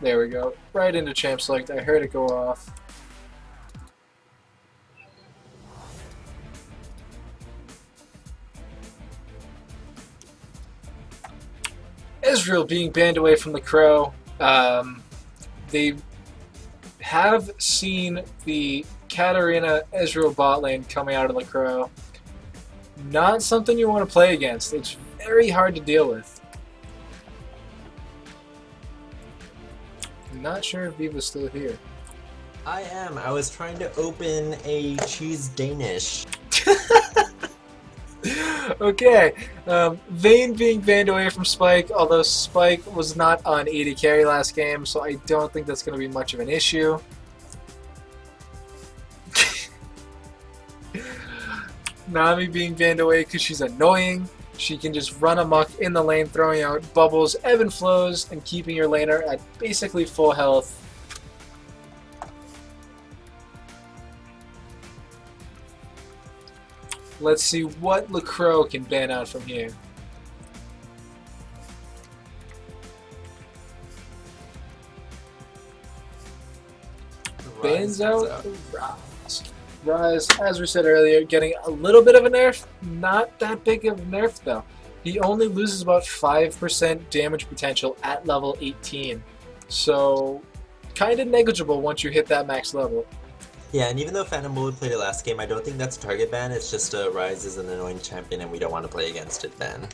There we go. Right into Champ Select. I heard it go off. Israel being banned away from the Crow. They have seen the Katarina Israel bot lane coming out of the Crow. Not something you want to play against. It's very hard to deal with. I'm not sure if vVv's still here. I am. I was trying to open a cheese Danish. Okay, Vayne being banned away from Spike, although Spike was not on AD carry last game, so I don't think that's going to be much of an issue. Nami being banned away because she's annoying. She can just run amok in the lane, throwing out bubbles, ebb and flows, and keeping your laner at basically full health. Let's see what LaCroix can ban out from here. Bans out Rise. Rise, as we said earlier, getting a little bit of a nerf. Not that big of a nerf, though. He only loses about 5% damage potential at level 18. So, kind of negligible once you hit that max level. Yeah, and even though Phantom Bullet played it last game, I don't think that's a target ban. It's just Rise is an annoying champion and we don't want to play against it ban.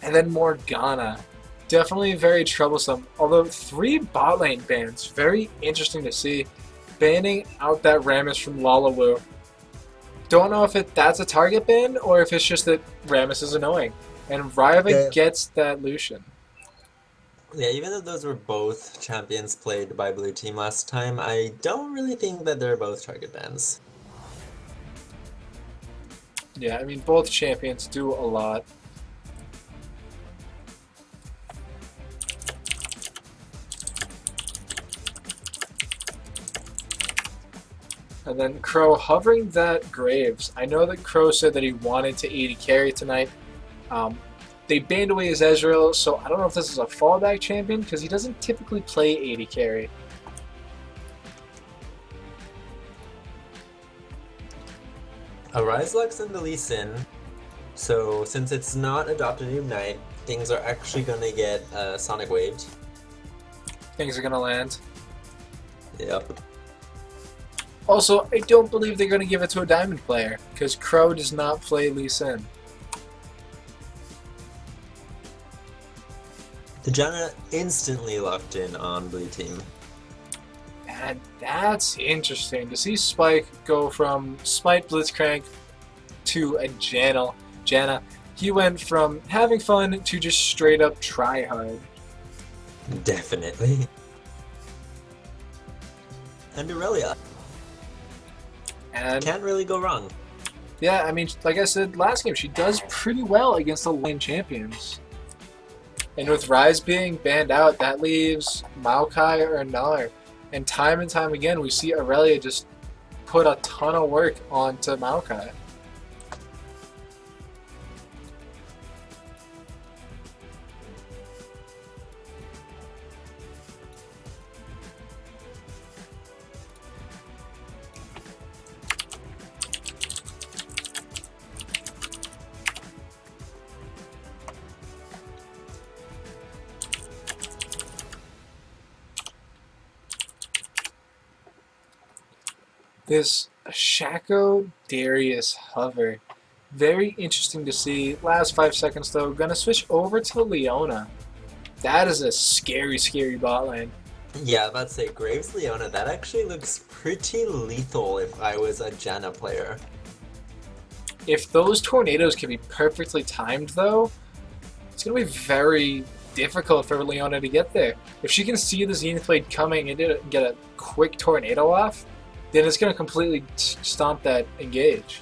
And then Morgana. Definitely very troublesome. Although 3 bot lane bans. Very interesting to see. Banning out that Rammus from Lalawu. Don't know if that's a target ban or if it's just that Rammus is annoying. And Ryva gets that Lucian. Yeah, even though those were both champions played by Blue Team last time, I don't really think that they're both target bans. Yeah, I mean, both champions do a lot. And then Crow hovering that Graves. I know that Crow said that he wanted to AD carry tonight. They banned away his Ezreal, so I don't know if this is a fallback champion, because he doesn't typically play AD carry. A Rise Lux and the Lee Sin, so since it's not adopted Ignite, things are actually going to get Sonic Waved. Things are going to land. Yep. Also, I don't believe they're going to give it to a Diamond player, because Crow does not play Lee Sin. The Janna instantly locked in on Blue Team. And that's interesting to see Spike go from Smite Blitzcrank to a Janna. He went from having fun to just straight up try hard. Definitely. And Aurelia. And can't really go wrong. Yeah, I mean, like I said last game, she does pretty well against the lane champions. And with Rise being banned out, that leaves Maokai or Gnar. And time again, we see Aurelia just put a ton of work onto Maokai. This Shaco Darius hover. Very interesting to see. Last 5 seconds though. Gonna switch over to Leona. That is a scary, scary bot lane. Yeah, I'm about to say, Graves Leona, that actually looks pretty lethal if I was a Janna player. If those tornadoes can be perfectly timed though, it's gonna be very difficult for Leona to get there. If she can see the Zenith Blade coming and get a quick tornado off, then it's going to completely stomp that engage.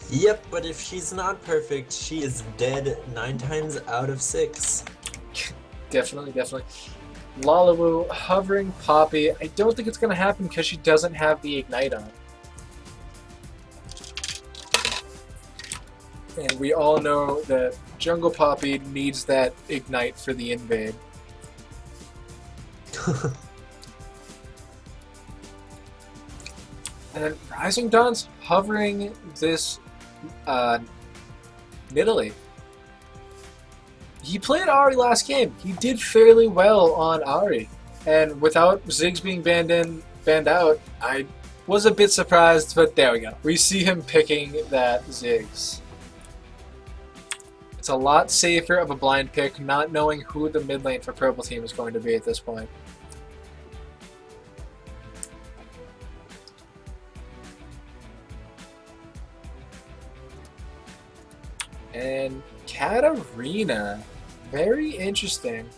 Yep, but if she's not perfect, she is dead 9 times out of 6. Definitely. Lalawu hovering Poppy. I don't think it's going to happen because she doesn't have the Ignite on. And we all know that Jungle Poppy needs that ignite for the invade. And then Rising Dawn's hovering this Nidalee. He played Ahri last game. He did fairly well on Ahri. And without Ziggs being banned out, I was a bit surprised, but there we go. We see him picking that Ziggs. It's a lot safer of a blind pick, not knowing who the mid lane for purple team is going to be at this point. And Katarina, very interesting.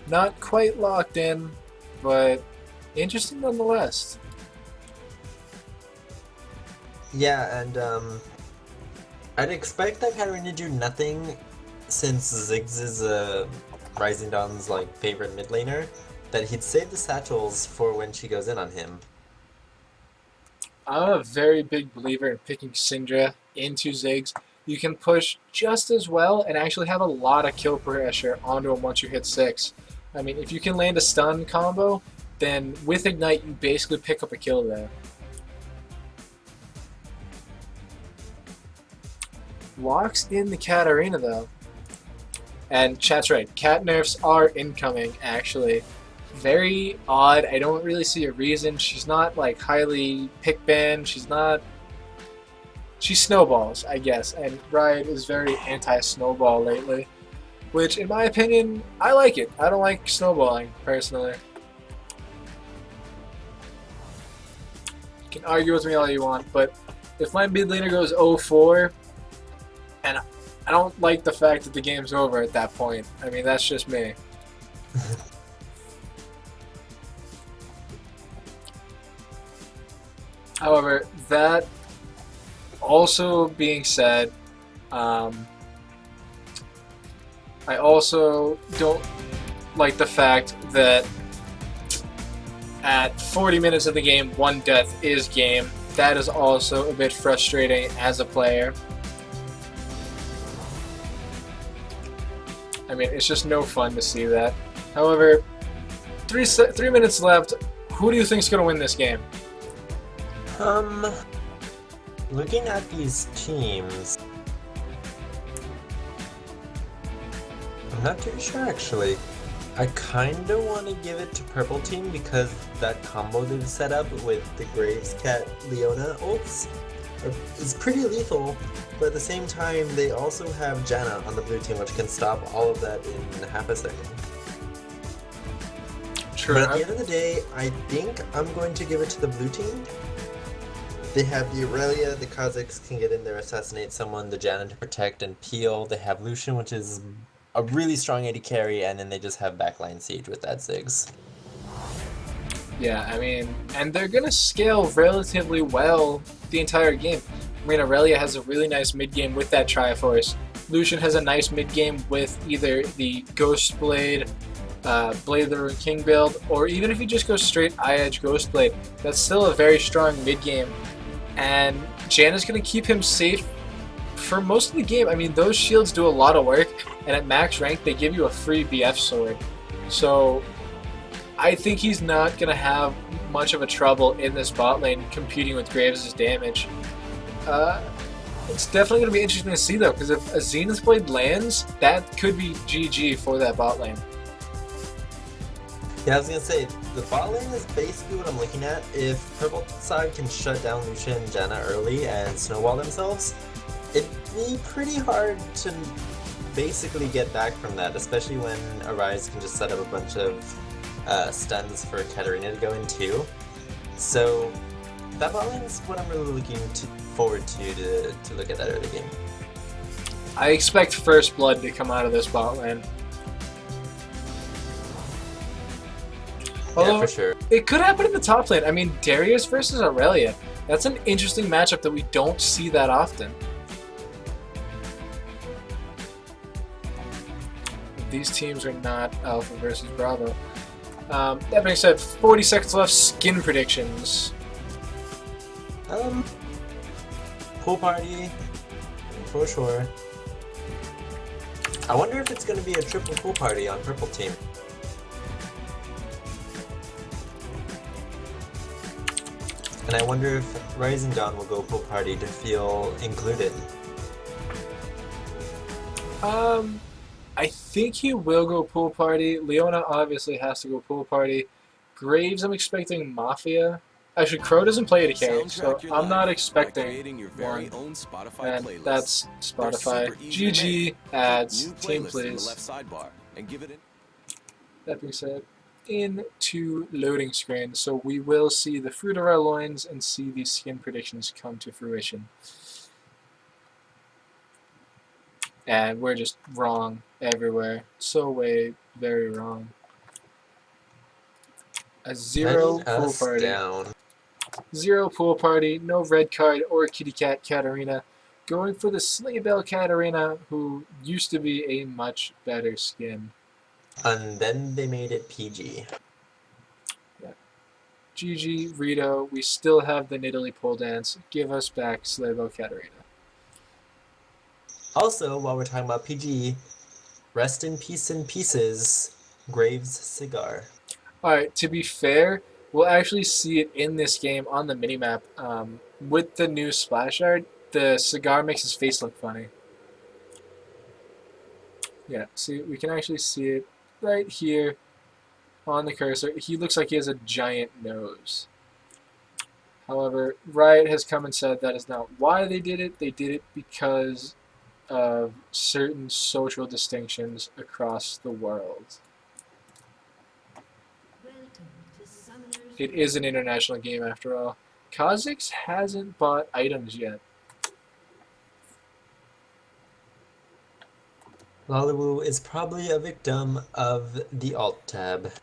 Not quite locked in, but interesting nonetheless. Yeah, and I'd expect that Katarina to do nothing since Ziggs is Rising Dawn's like favorite mid laner, that he'd save the satchels for when she goes in on him. I'm a very big believer in picking Syndra into Ziggs. You can push just as well and actually have a lot of kill pressure onto him once you hit 6. I mean, if you can land a stun combo, then with Ignite you basically pick up a kill there. Locks in the Katarina though. And chat's right, cat nerfs are incoming actually. Very odd. I don't really see a reason. She's not like highly pick banned. She snowballs, I guess. And Riot is very anti-snowball lately, which in my opinion, I like it. I don't like snowballing personally. You can argue with me all you want, but if my mid laner goes 0-4, and I don't like the fact that the game's over at that point. I mean, that's just me. However, that also being said, I also don't like the fact that at 40 minutes of the game, 1 death is game. That is also a bit frustrating as a player. I mean, it's just no fun to see that. However, 3 minutes left. Who do you think is going to win this game? Looking at these teams, I'm not too sure actually. I kinda want to give it to purple team because that combo they've set up with the Graves Cat Leona ults is pretty lethal, but at the same time they also have Janna on the blue team which can stop all of that in half a second. True. But at the end of the day, I think I'm going to give it to the blue team. They have the Aurelia, the Kha'Zix can get in there, assassinate someone, the Janna to protect and peel. They have Lucian, which is a really strong AD carry, and then they just have backline siege with that Ziggs. Yeah, I mean, and they're going to scale relatively well the entire game. I mean, Aurelia has a really nice mid-game with that Triforce. Lucian has a nice mid-game with either the Ghost Blade, Blade of the Ruined King build, or even if you just go straight Eye-Edge Ghost Blade, that's still a very strong mid-game. And Janna's going to keep him safe for most of the game. I mean, those shields do a lot of work, and at max rank, they give you a free BF sword. So I think he's not going to have much of a trouble in this bot lane competing with Graves' damage. It's definitely going to be interesting to see, though, because if a Zenith Blade lands, that could be GG for that bot lane. Yeah, I was gonna say, the bot lane is basically what I'm looking at. If purple side can shut down Lucian and Janna early and snowball themselves, it'd be pretty hard to basically get back from that, especially when Arise can just set up a bunch of stuns for Katarina to go in too. So that bot lane is what I'm really looking forward to look at that early game. I expect First Blood to come out of this bot lane. Although, yeah, for sure. It could happen in the top lane. I mean, Darius versus Aurelia. That's an interesting matchup that we don't see that often. These teams are not Alpha versus Bravo. That being said, 40 seconds left. Skin predictions. Pool party. For sure. I wonder if it's going to be a triple pool party on purple team. And I wonder if Rising Dawn will go pool party to feel included. I think he will go pool party. Leona obviously has to go pool party. Graves, I'm expecting Mafia. Actually, Crow doesn't play ADK, so I'm not expecting one. And that's Spotify. GG ads. Team please. That being said, into loading screen, so we will see the fruit of our loins and see these skin predictions come to fruition. And we're just wrong everywhere. So very wrong. A zero pool party. Down. Zero pool party, no red card or kitty cat Katarina. Going for the Sleigh Bell Katarina, who used to be a much better skin. And then they made it PG. Yeah. GG, Rito, we still have the Nidalee pole dance. Give us back Sleigh Bell Katarina. Also, while we're talking about PG, rest in peace in pieces, Graves Cigar. Alright, to be fair, we'll actually see it in this game on the minimap. With the new splash art, the cigar makes his face look funny. Yeah, see, we can actually see it right here on the cursor. He looks like he has a giant nose. However, Riot has come and said that is not why they did it. They did it because of certain social distinctions across the world. It is an international game after all. Kha'Zix hasn't bought items yet. Lalawu is probably a victim of the alt tab.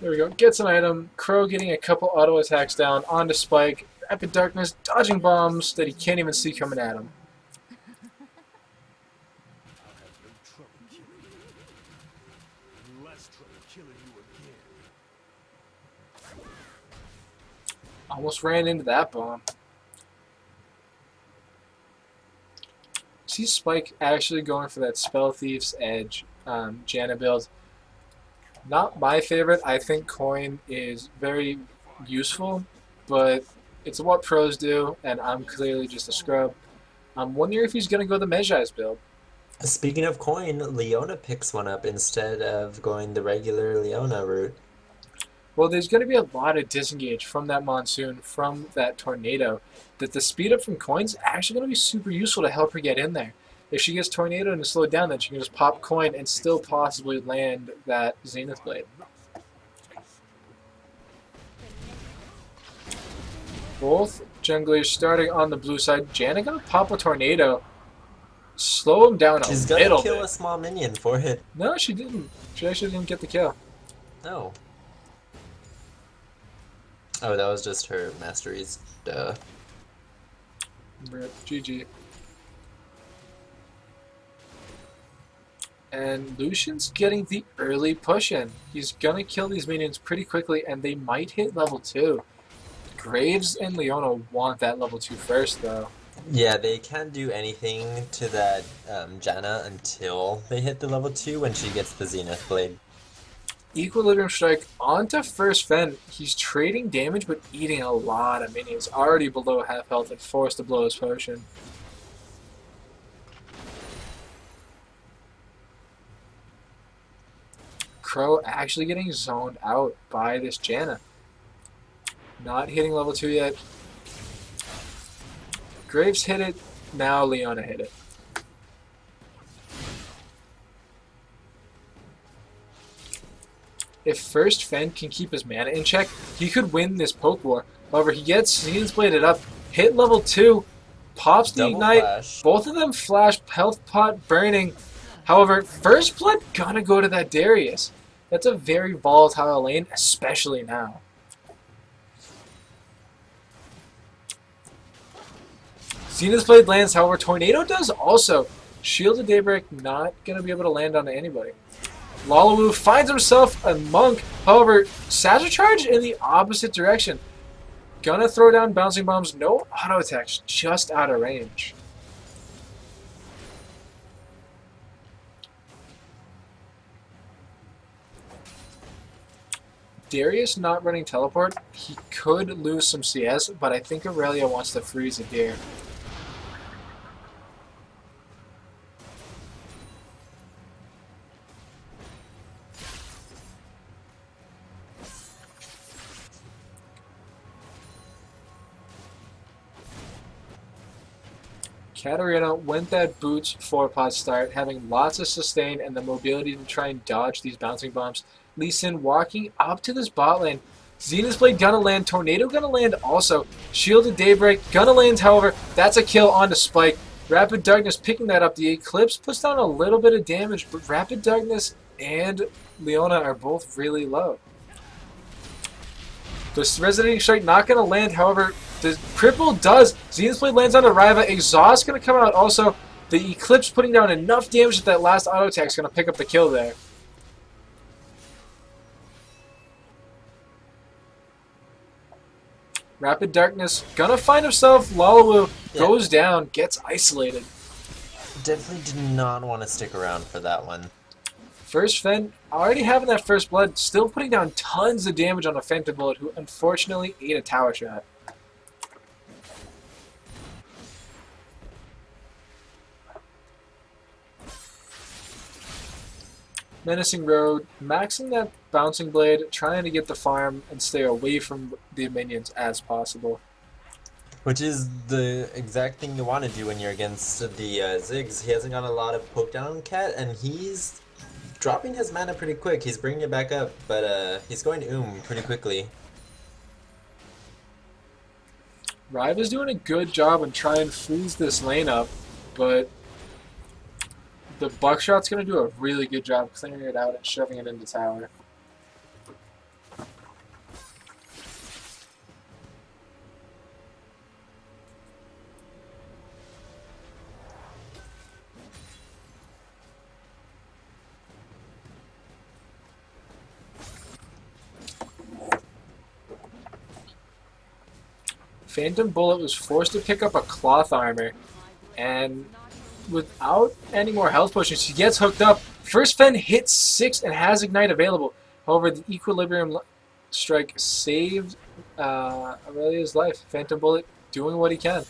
There we go. Gets an item. Crow getting a couple auto attacks down onto Spike. Rapid Darkness dodging bombs that he can't even see coming at him. Almost ran into that bomb. See Spike actually going for that Spell Thief's Edge Janna build. Not my favorite. I think Coin is very useful, but it's what pros do, and I'm clearly just a scrub. I'm wondering if he's going to go the Mejai's build. Speaking of Coin, Leona picks one up instead of going the regular Leona route. Well, there's going to be a lot of disengage from that monsoon, from that tornado, that the speed up from Coin's actually going to be super useful to help her get in there. If she gets tornadoed and slowed down, then she can just pop Coin and still possibly land that Zenith Blade. Both junglers starting on the blue side. Janna gonna pop a tornado, slow him down a She's little bit. gonna kill a small minion for it. No, she didn't. She actually didn't get the kill. No. Oh, that was just her masteries. Duh. Rip. GG. And Lucian's getting the early push in. He's gonna kill these minions pretty quickly, and they might hit level 2. Graves and Leona want that level 2 first, though. Yeah, they can't do anything to that Janna until they hit the level 2 when she gets the Zenith Blade. Equilibrium Strike onto first Fen. He's trading damage but eating a lot of minions. Already below half health and forced to blow his potion. Crow actually getting zoned out by this Janna. Not hitting level 2 yet. Graves hit it. Now Leona hit it. If first Fen can keep his mana in check, he could win this poke war. However, he gets Zenith Bladed up, hit level 2, pops the Double ignite, flash. both of them flash, health pot burning. However, first blood gonna go to that Darius. That's a very volatile lane, especially now. Zenith Blade lands, however, Tornado does also. Shield of Daybreak not gonna be able to land on anybody. Lalawu finds himself a monk. However, Satchel Charge in the opposite direction. Gonna throw down bouncing bombs. No auto attacks, just out of range. Darius not running teleport. He could lose some CS, but I think Aurelia wants to freeze it here. Katarina went that boots 4-pot start, having lots of sustain and the mobility to try and dodge these bouncing bombs. Lee Sin walking up to this bot lane. Zenith's Blade gonna land, Tornado gonna land also. Shielded Daybreak gonna land, however, that's a kill onto Spike. Rapid Darkness picking that up. The Eclipse puts down a little bit of damage, but Rapid Darkness and Leona are both really low. The Resonating Strike not gonna land, however, the cripple does. Zenith's Blade lands on Riva. Exhaust going to come out also. The Eclipse putting down enough damage that that last auto attack is going to pick up the kill there. Rapid Darkness going to find himself. Lalawu goes down, gets isolated. Definitely did not want to stick around for that one. First Fen, already having that first blood, still putting down tons of damage on a Phantom Bullet, who unfortunately ate a tower shot. Menacing Road, maxing that Bouncing Blade, trying to get the farm and stay away from the minions as possible. Which is the exact thing you want to do when you're against the Ziggs. He hasn't got a lot of poke down on Cat, and he's dropping his mana pretty quick. He's bringing it back up, but he's going to pretty quickly. Riva's doing a good job in trying to freeze this lane up, but the Buckshot's going to do a really good job clearing it out and shoving it into tower. Phantom Bullet was forced to pick up a cloth armor, and without any more health potions, he gets hooked up. First Fen hits 6 and has Ignite available. However, the Equilibrium Strike saved Aurelia's life. Phantom Bullet doing what he can.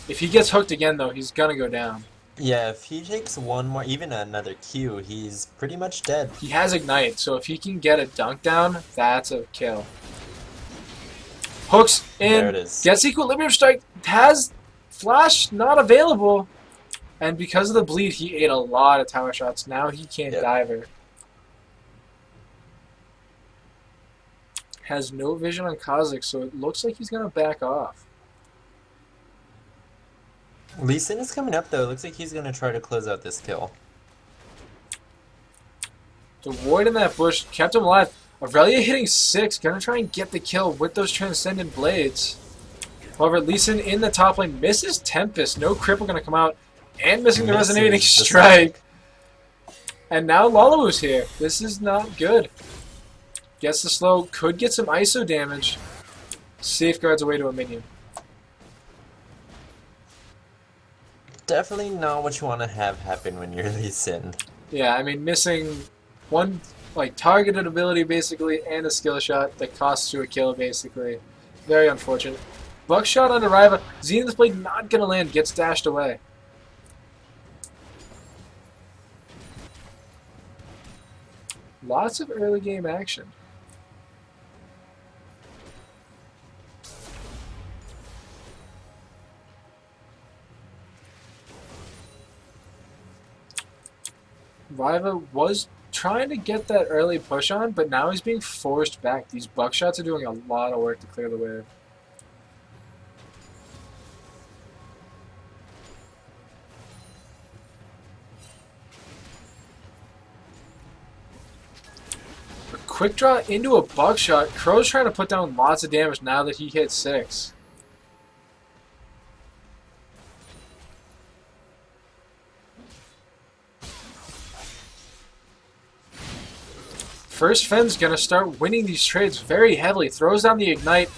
If he gets hooked again, though, he's gonna go down. Yeah, if he takes one more, even another Q, he's pretty much dead. He has Ignite, so if he can get a dunk down, that's a kill. Hooks in, There it is. gets Equilibrium Strike, has Flash not available, and because of the bleed, he ate a lot of tower shots. Now he can't diver. Has no vision on Kha'Zix, so it looks like he's going to back off. Lee Sin is coming up though. Looks like he's going to try to close out this kill. The ward in that bush kept him alive. Aurelia hitting 6, going to try and get the kill with those Transcendent Blades. However, Lee Sin in the top lane misses Tempest. No cripple going to come out. And missing the Resonating Strike. And now Lalawu's here. This is not good. Gets the slow. Could get some ISO damage. Safeguards away to a minion. Definitely not what you want to have happen when you're Lee Sin. Yeah, I mean, missing one targeted ability basically and a skill shot that costs you a kill basically. Very unfortunate. Buckshot on Riva. Zenith's Blade not gonna land. Gets dashed away. Lots of early game action. Riva was trying to get that early push on, but now he's being forced back. These Buckshots are doing a lot of work to clear the wave. A quick draw into a Buckshot. Crow's trying to put down lots of damage now that he hit 6. First Fen's going to start winning these trades very heavily. Throws down the Ignite.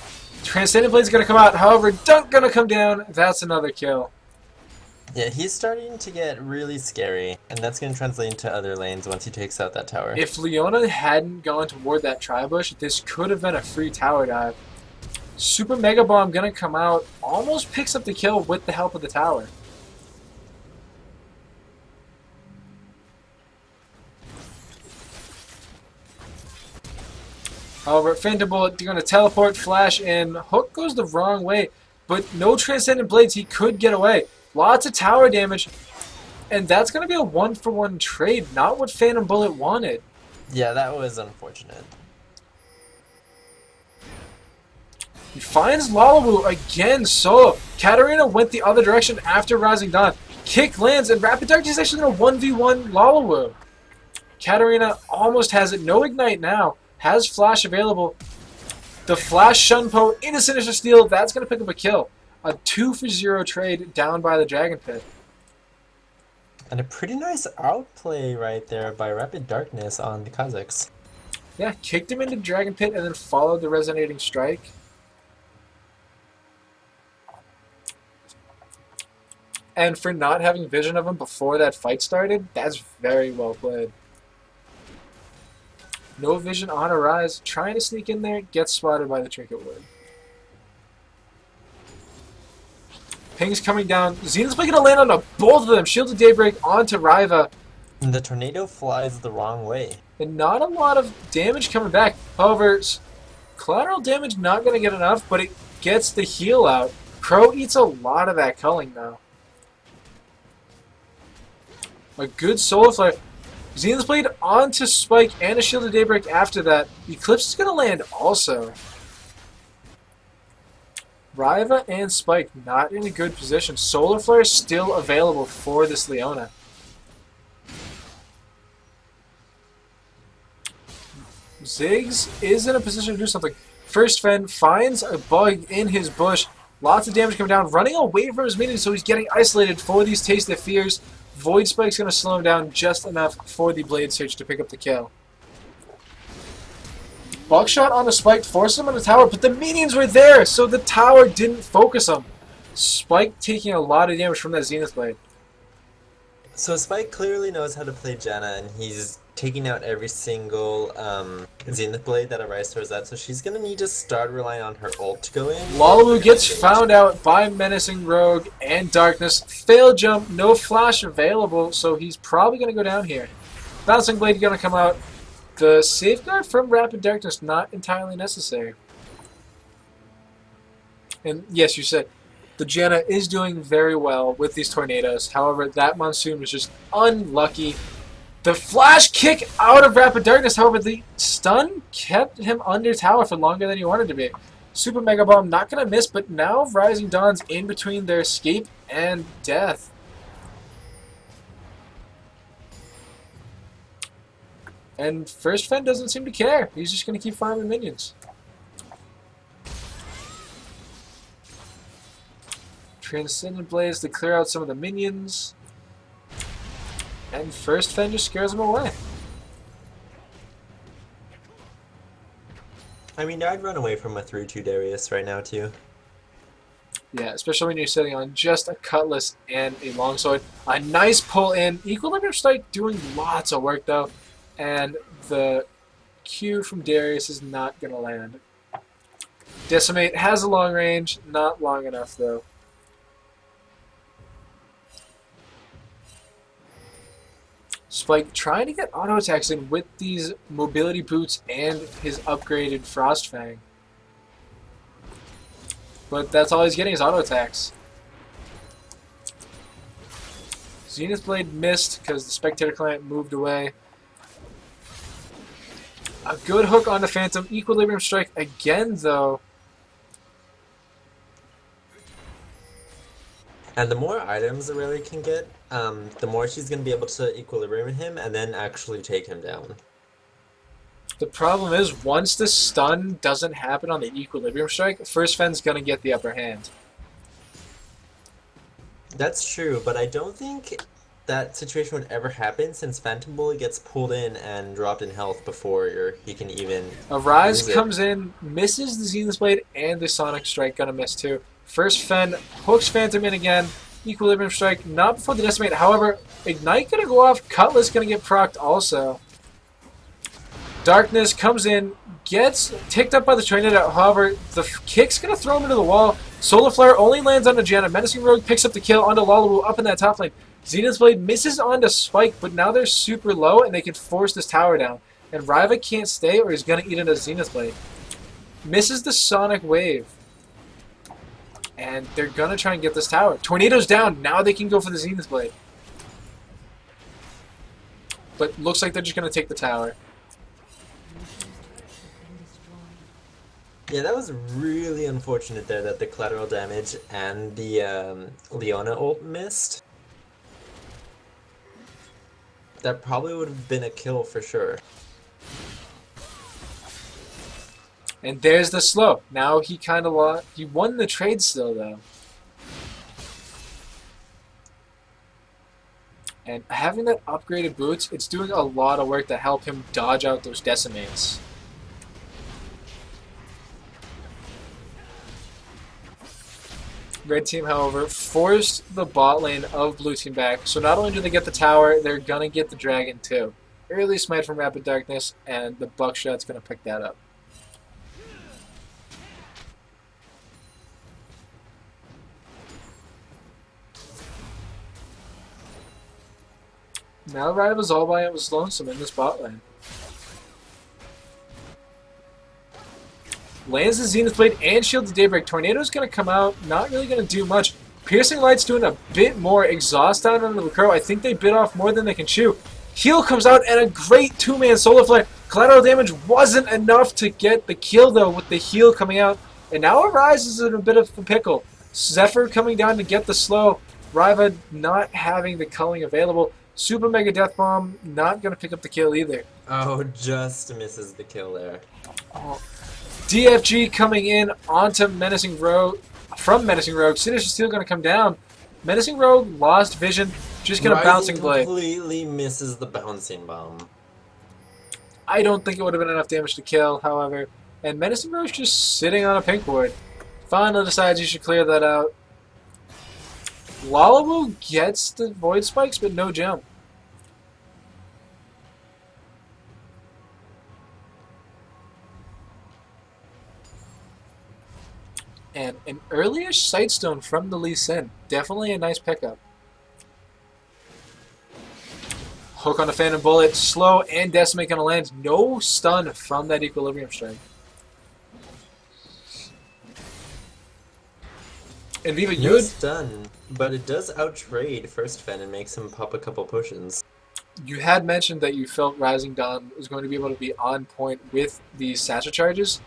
Transcendent Blade's going to come out. However, Dunk going to come down. That's another kill. Yeah, he's starting to get really scary, and that's going to translate into other lanes once he takes out that tower. If Leona hadn't gone toward that Tri-Bush, this could have been a free tower dive. Super Mega Bomb going to come out. Almost picks up the kill with the help of the tower. However, Phantom Bullet going to teleport, flash in. Hook goes the wrong way, but no Transcendent Blades. He could get away. Lots of tower damage, and that's going to be a 1-for-1 trade, not what Phantom Bullet wanted. Yeah, that was unfortunate. He finds Lalawu again solo. Katarina went the other direction after Rising Dawn. Kick lands, and Rapid Darkness is actually going to 1v1 Lalawu. Katarina almost has it. No Ignite now. Has Flash available. The Flash Shunpo into Sinister Steel. That's going to pick up a kill. A 2-for-0 trade down by the Dragon Pit. And a pretty nice outplay right there by Rapid Darkness on the Kazakhs. Yeah, kicked him into Dragon Pit and then followed the Resonating Strike. And for not having vision of him before that fight started, that's very well played. No vision on a rise, trying to sneak in there, gets spotted by the Trinket Ward. Ping's coming down. Zenith's going to land on both of them. Shield of Daybreak onto Ryva. And the tornado flies the wrong way. And not a lot of damage coming back. However, collateral damage not going to get enough, but it gets the heal out. Crow eats a lot of that culling now. A good Solar Flare. Zenith's Blade onto Spike and a Shield of Daybreak after that. Eclipse is going to land also. Ryva and Spike not in a good position. Solar Flare is still available for this Leona. Ziggs is in a position to do something. First Fen finds a bug in his bush. Lots of damage coming down. Running away from his minions, so he's getting isolated for these Taste of Fears. Void Spike's going to slow him down just enough for the Blade Surge to pick up the kill. Buckshot on the Spike forces him on the tower, but the minions were there, so the tower didn't focus him. Spike taking a lot of damage from that Zenith Blade. So Spike clearly knows how to play Janna, and he's taking out every single Zenith Blade that arrives towards that, so she's going to need to start relying on her ult to go in. Lalawu gets found out by Menacing Rogue and Darkness. Fail jump, no flash available, so he's probably going to go down here. Bouncing Blade going to come out. The safeguard from Rapid Darkness not entirely necessary. And yes, you said the Janna is doing very well with these tornadoes. However, that Monsoon was just unlucky. The flash kick out of Rapid Darkness, however, the stun kept him under tower for longer than he wanted to be. Super Mega Bomb not going to miss, but now Rising Dawn's in between their escape and death. And First Fen doesn't seem to care. He's just going to keep farming minions. Transcendent Blaze to clear out some of the minions. And First Fen just scares him away. I mean, I'd run away from a 3-2 Darius right now, too. Yeah, especially when you're sitting on just a Cutlass and a Longsword. A nice pull in. Equilibrium Strike doing lots of work, though. And the Q from Darius is not going to land. Decimate has a long range, not long enough though. Spike trying to get auto attacks in with these mobility boots and his upgraded Frost Fang. But that's all he's getting is auto attacks. Zenith Blade missed because the Spectator Client moved away. A good hook on the Phantom. Equilibrium Strike again, though. And the more items Aurelia can get, the more she's going to be able to equilibrium him and then actually take him down. The problem is, once the stun doesn't happen on the Equilibrium Strike, First Fen's going to get the upper hand. That's true, but I don't think that situation would ever happen since Phantom Bullet gets pulled in and dropped in health before he can even Arise use it. comes in, misses the Zenith Blade, and the Sonic Strike gonna miss too. First Fen hooks Phantom in again. Equilibrium Strike, not before the Decimate. However, Ignite gonna go off. Cutlass gonna get procced also. Darkness comes in, gets ticked up by the Tornado. However, the kick's gonna throw him into the wall. Solar Flare only lands onto Janna. Menacing Rogue picks up the kill onto Lalawu up in that top lane. Zenith's Blade misses onto Spike, but now they're super low and they can force this tower down. And Ryva can't stay or he's gonna eat into Zenith Blade. Misses the Sonic Wave. And they're gonna try and get this tower. Tornado's down. Now they can go for the Zenith Blade. But looks like they're just gonna take the tower. Yeah, that was really unfortunate there that the collateral damage and the Leona ult missed. That probably would have been a kill for sure. And there's the slow. Now he kind of lost. He won the trade still, though. And having that upgraded boots, it's doing a lot of work to help him dodge out those decimates. Red team, however, forced the bot lane of blue team back. So not only do they get the tower, they're going to get the dragon too. Early smite from Rapid Darkness, and the Buckshot's going to pick that up. Now Ryva's all by his lonesome in this bot lane. Lands the Zenith Blade and Shield to Daybreak. Tornado's going to come out, not really going to do much. Piercing Light's doing a bit more. Exhaust down under the Crow. I think they bit off more than they can chew. Heal comes out and a great two-man Solar Flare. Collateral damage wasn't enough to get the kill though with the heal coming out. And now Arise is in a bit of a pickle. Zephyr coming down to get the slow. Ryva not having the culling available. Super Mega Death Bomb not going to pick up the kill either. Oh, just misses the kill there. Oh. DFG coming in onto Menacing Rogue. From Menacing Rogue. Sinister Steel going to come down. Menacing Rogue lost vision. Just going to Bouncing Blade. Completely misses the Bouncing Bomb. I don't think it would have been enough damage to kill, however. And Menacing Rogue's just sitting on a pink board. Finally decides you should clear that out. Lalawu gets the Void Spikes, but no jump. And an early-ish Sightstone from the Lee Sin. Definitely a nice pickup. Hook on the Phantom Bullet. Slow and Decimate gonna land. No stun from that Equilibrium Strike. And vVv, you No had... stun, but it does outtrade First Fen and makes him pop a couple potions. You had mentioned that you felt Rising Dawn was going to be able to be on point with these Satchel charges.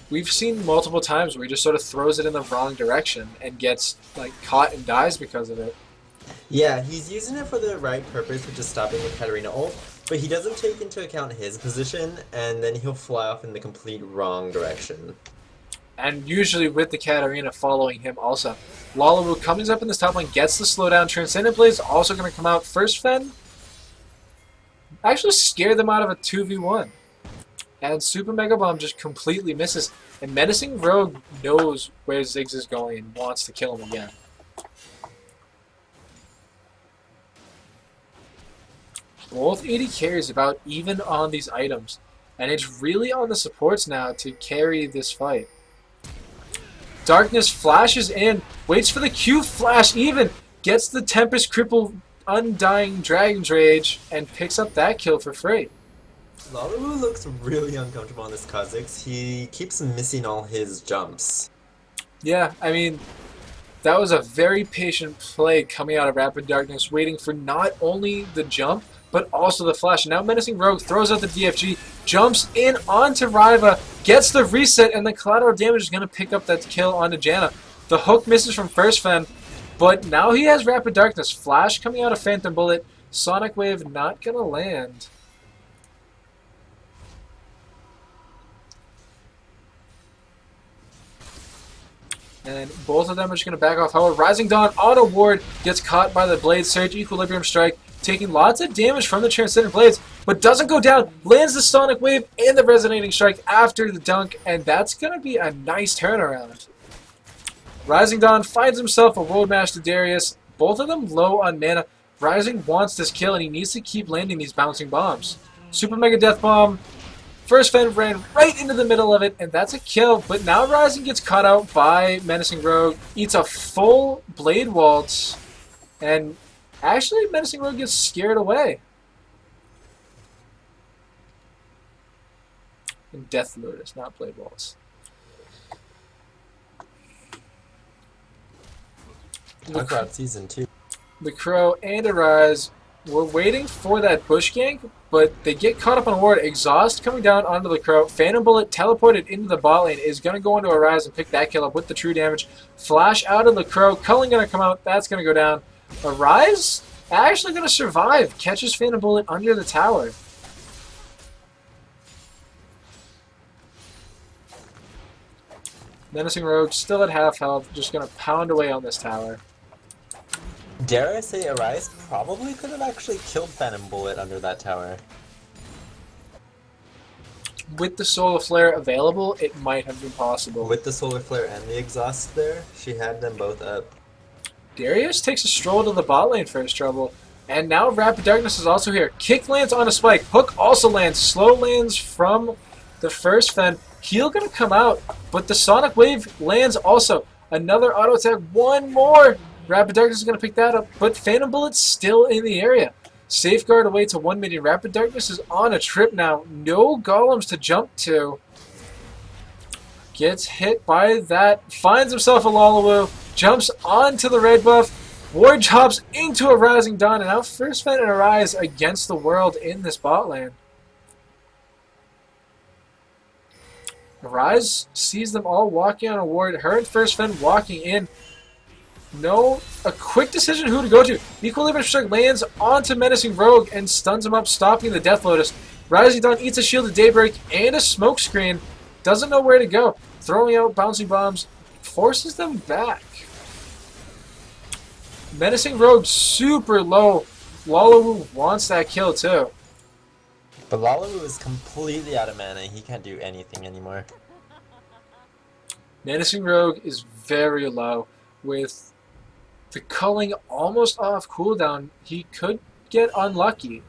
We've seen multiple times where he just sort of throws it in the wrong direction and gets like caught and dies because of it. Yeah, he's using it for the right purpose, which is stopping the Katarina ult, but he doesn't take into account his position, and then he'll fly off in the complete wrong direction. And usually with the Katarina following him also. Lalawu comes up in this top lane, gets the slowdown. Transcendent Blade's also going to come out. First Fen actually scared them out of a 2v1. And Super Mega Bomb just completely misses. And Menacing Rogue knows where Ziggs is going and wants to kill him again. Both AD carries about even on these items. And it's really on the supports now to carry this fight. Darkness flashes in, waits for the Q flash even, gets the Tempest Cripple Undying Dragon's Rage, and picks up that kill for free. Lalawu looks really uncomfortable on this Kha'Zix. He keeps missing all his jumps. Yeah, I mean, that was a very patient play coming out of Rapid Darkness, waiting for not only the jump, but also the flash. Now Menacing Rogue throws out the DFG, jumps in onto Ryva, gets the reset, and the collateral damage is going to pick up that kill onto Janna. The hook misses from First Fen, but now he has Rapid Darkness. Flash coming out of Phantom Bullet. Sonic Wave not going to land. And both of them are just going to back off. However, Rising Dawn on a ward gets caught by the Blade Surge Equilibrium Strike, taking lots of damage from the Transcendent Blades, but doesn't go down. Lands the Sonic Wave and the Resonating Strike after the dunk, and that's going to be a nice turnaround. Rising Dawn finds himself a World Master Darius. Both of them low on mana. Rising wants this kill, and he needs to keep landing these bouncing bombs. Super Mega Death Bomb. First Fen ran right into the middle of it, and that's a kill. But now Rising gets caught out by Menacing Rogue. Eats a full Blade Waltz. And actually, Menacing Rogue gets scared away. And Death Lotus, not Blade Waltz. Talk about Season 2. The Crow and Arise were waiting for that bush gank, but they get caught up on a ward. Exhaust coming down onto the Crow. Phantom Bullet teleported into the bot lane is going to go into Arise and pick that kill up with the true damage. Flash out of the Crow. Culling going to come out. That's going to go down. Arise actually going to survive. Catches Phantom Bullet under the tower. Menacing Rogue still at half health. Just going to pound away on this tower. Dare I say Arise probably could have actually killed Phantom Bullet under that tower. With the Solar Flare available, it might have been possible. With the Solar Flare and the Exhaust there, she had them both up. Darius takes a stroll to the bot lane for his trouble. And now Rapid Darkness is also here. Kick lands on a spike. Hook also lands. Slow lands from the first Fen. Heal going to come out, but the Sonic Wave lands also. Another auto attack. One more. Rapid Darkness is going to pick that up, but Phantom Bullet's still in the area. Safeguard away to 1 minion. Rapid Darkness is on a trip now. No golems to jump to. Gets hit by that. Finds himself a Lalawu. Jumps onto the red buff. Ward chops into a Rising Dawn, and now First Fen and Arise against the world in this bot lane. Arise sees them all walking on a ward. Her and First Fen walking in. A quick decision who to go to. Equilibrium Strike lands onto Menacing Rogue and stuns him up, stopping the Death Lotus. Rising Dawn eats a Shield of Daybreak and a smoke screen. Doesn't know where to go. Throwing out bouncing bombs. Forces them back. Menacing Rogue super low. Lalawu wants that kill too. But Lalawu is completely out of mana. He can't do anything anymore. Menacing Rogue is very low. With the culling almost off cooldown, he could get unlucky.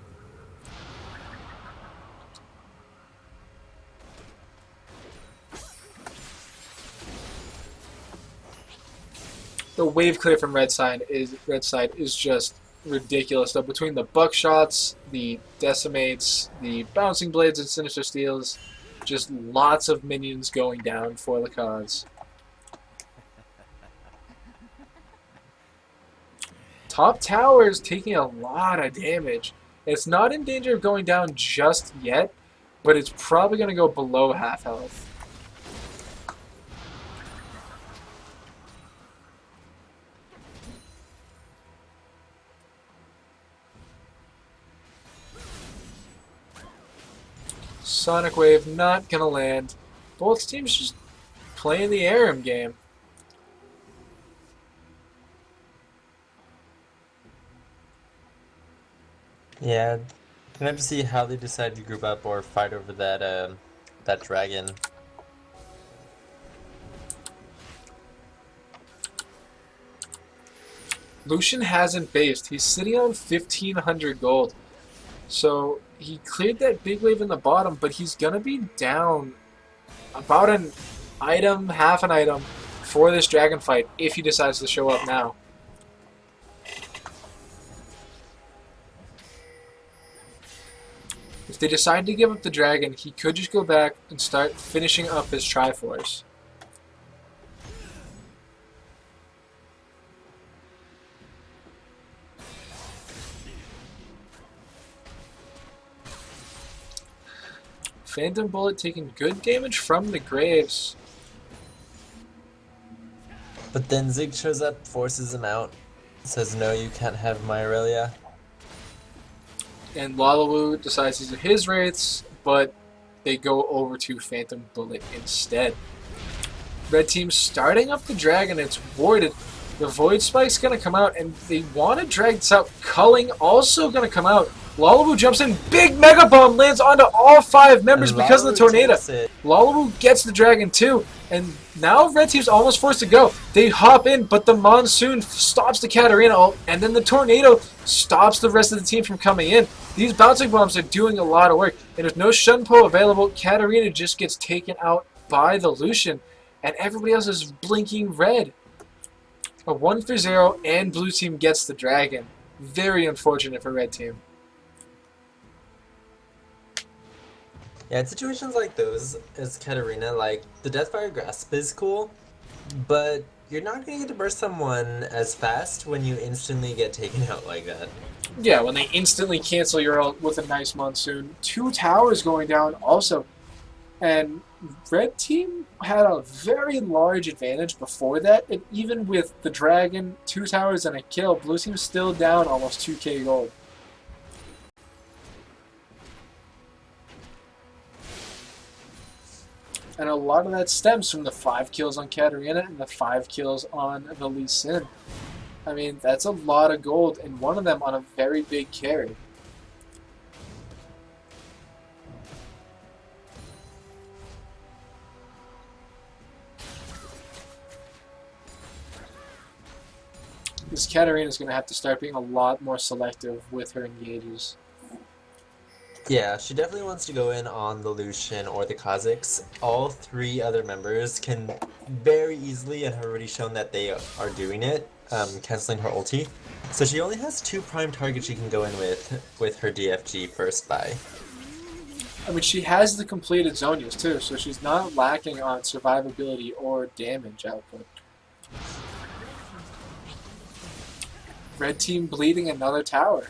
The wave clear from red side is just ridiculous. Though between the buckshots, the decimates, the bouncing blades, and sinister steals, just lots of minions going down for the cause. Top tower is taking a lot of damage. It's not in danger of going down just yet, but it's probably going to go below half health. Sonic Wave not going to land. Both teams just playing the Aram game. Yeah, can I have to see how they decide to group up or fight over that dragon. Lucian hasn't based. He's sitting on 1,500 gold. So he cleared that big wave in the bottom, but he's going to be down about an item, half an item, for this dragon fight if he decides to show up now. If they decide to give up the dragon, he could just go back and start finishing up his Triforce. Phantom Bullet taking good damage from the Graves. But then Zig shows up, forces him out, says, no, you can't have my Aurelia. And Lalawu decides these are his wraiths, but they go over to Phantom Bullet instead. Red team starting up the dragon. It's warded. The Void Spike's going to come out, and they want to drag this out. Culling also going to come out. Lullaby jumps in. Big Mega Bomb lands onto all 5 members because of the tornado. Lullaby gets the dragon too, and now Red team's almost forced to go. They hop in, but the Monsoon stops the Katarina ult, and then the tornado stops the rest of the team from coming in. These bouncing bombs are doing a lot of work, and there's no Shunpo available. Katarina just gets taken out by the Lucian, and everybody else is blinking red. A 1-for-0, and blue team gets the dragon. Very unfortunate for red team. Yeah, in situations like those, as Katarina, like, the Deathfire Grasp is cool, but you're not going to get to burst someone as fast when you instantly get taken out like that. Yeah, when they instantly cancel your ult with a nice Monsoon. 2 towers going down also. And red team had a very large advantage before that, and even with the dragon, 2 towers, and a kill, blue team's still down almost 2k gold. And a lot of that stems from the 5 kills on Katarina and the 5 kills on the Lee Sin. I mean, that's a lot of gold, and one of them on a very big carry. This Katarina's going to have to start being a lot more selective with her engages. Yeah, she definitely wants to go in on the Lucian or the Kha'Zix. All 3 other members can very easily, and have already shown that they are doing it, canceling her ulti. So she only has 2 prime targets she can go in with her DFG first buy. I mean, she has the completed Zonias too, so she's not lacking on survivability or damage output. Red team bleeding another tower.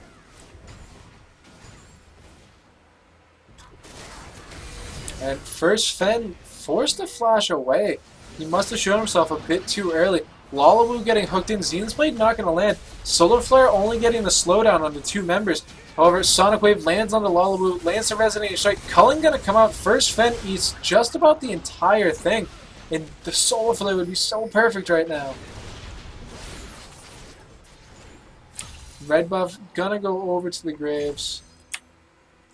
And first Fen forced to flash away. He must have shown himself a bit too early. Lullaby getting hooked in. Zenith's Blade not going to land. Solar Flare only getting the slowdown on the 2 members. However, Sonic Wave lands on the Lullaby, lands the Resonating Strike. Culling going to come out. First Fen eats just about the entire thing. And the Solar Flare would be so perfect right now. Red buff gonna go over to the graves.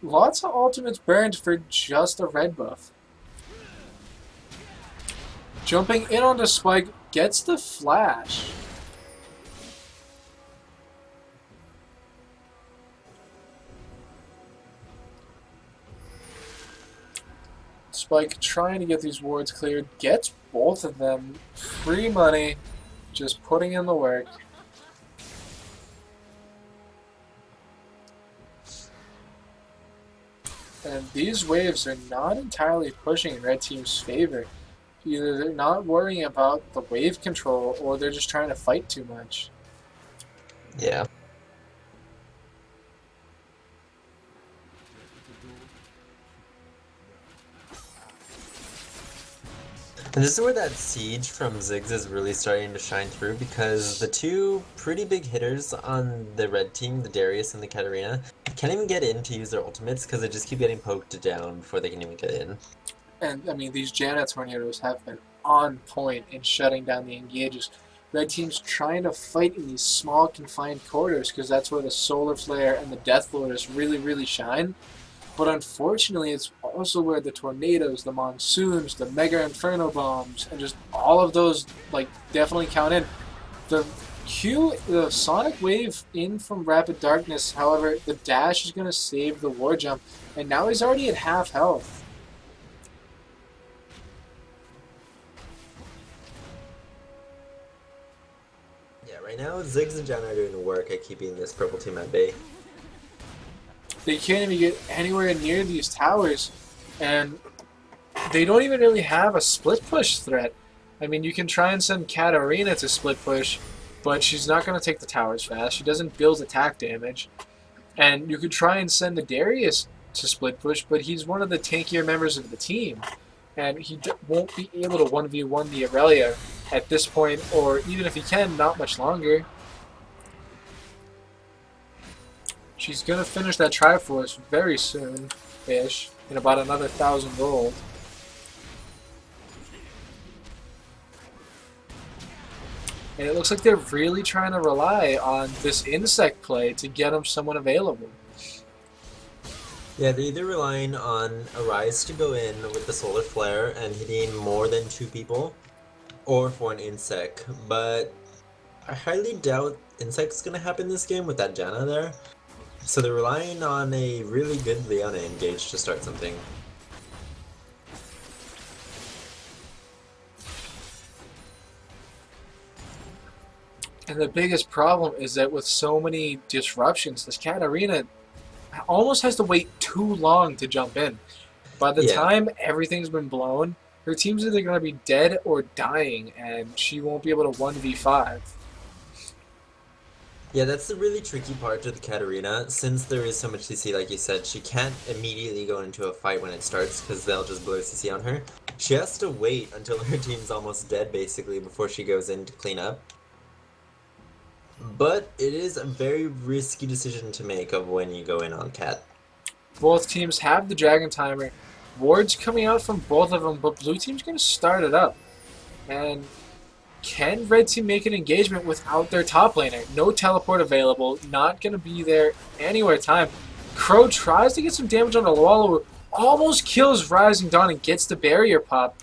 Lots of ultimates burned for just a red buff. Jumping in onto Spike, gets the flash. Spike trying to get these wards cleared, gets both of them. Free money, just putting in the work. And these waves are not entirely pushing in red team's favor. Either they're not worrying about the wave control, or they're just trying to fight too much. Yeah. And this is where that siege from Ziggs is really starting to shine through, because the 2 pretty big hitters on the red team, the Darius and the Katarina, can't even get in to use their ultimates because they just keep getting poked down before they can even get in. And, I mean, these Janna tornadoes have been on point in shutting down the engages. Red team's trying to fight in these small, confined corridors because that's where the Solar Flare and the Death Lotus really, really shine. But unfortunately, it's also where the tornadoes, the monsoons, the Mega Inferno bombs, and just all of those, like, definitely count in. The Sonic Wave in from Rapid Darkness, however, the dash is going to save the War Jump, and now he's already at half health. Yeah, right now Ziggs and Janna are doing the work at keeping this purple team at bay. They can't even get anywhere near these towers, and they don't even really have a split push threat. I mean, you can try and send Katarina to split push, but she's not going to take the towers fast. She doesn't build attack damage. And you could try and send the Darius to split push, but he's one of the tankier members of the team, and he won't be able to 1v1 the Aurelia at this point, or even if he can, not much longer. She's going to finish that Triforce very soon-ish, in about another 1,000 gold. And it looks like they're really trying to rely on this insect play to get them someone available. Yeah, they're either relying on a Rise to go in with the Solar Flare and hitting more than 2 people, or for an Insect, but I highly doubt Insect's gonna happen this game with that Janna there. So they're relying on a really good Leona engage to start something. And the biggest problem is that with so many disruptions, this Katarina almost has to wait too long to jump in. By the Yeah. time everything's been blown, her team's either going to be dead or dying, and she won't be able to 1v5. Yeah, that's the really tricky part to the Katarina. Since there is so much CC, like you said, she can't immediately go into a fight when it starts because they'll just blow CC on her. She has to wait until her team's almost dead, basically, before she goes in to clean up. But it is a very risky decision to make of when you go in on Cat. Both teams have the Dragon Timer. Ward's coming out from both of them, but blue team's going to start it up. And can red team make an engagement without their top laner? No teleport available, not going to be there anywhere time. Crow tries to get some damage on the Wallawu, almost kills Rising Dawn and gets the barrier pop.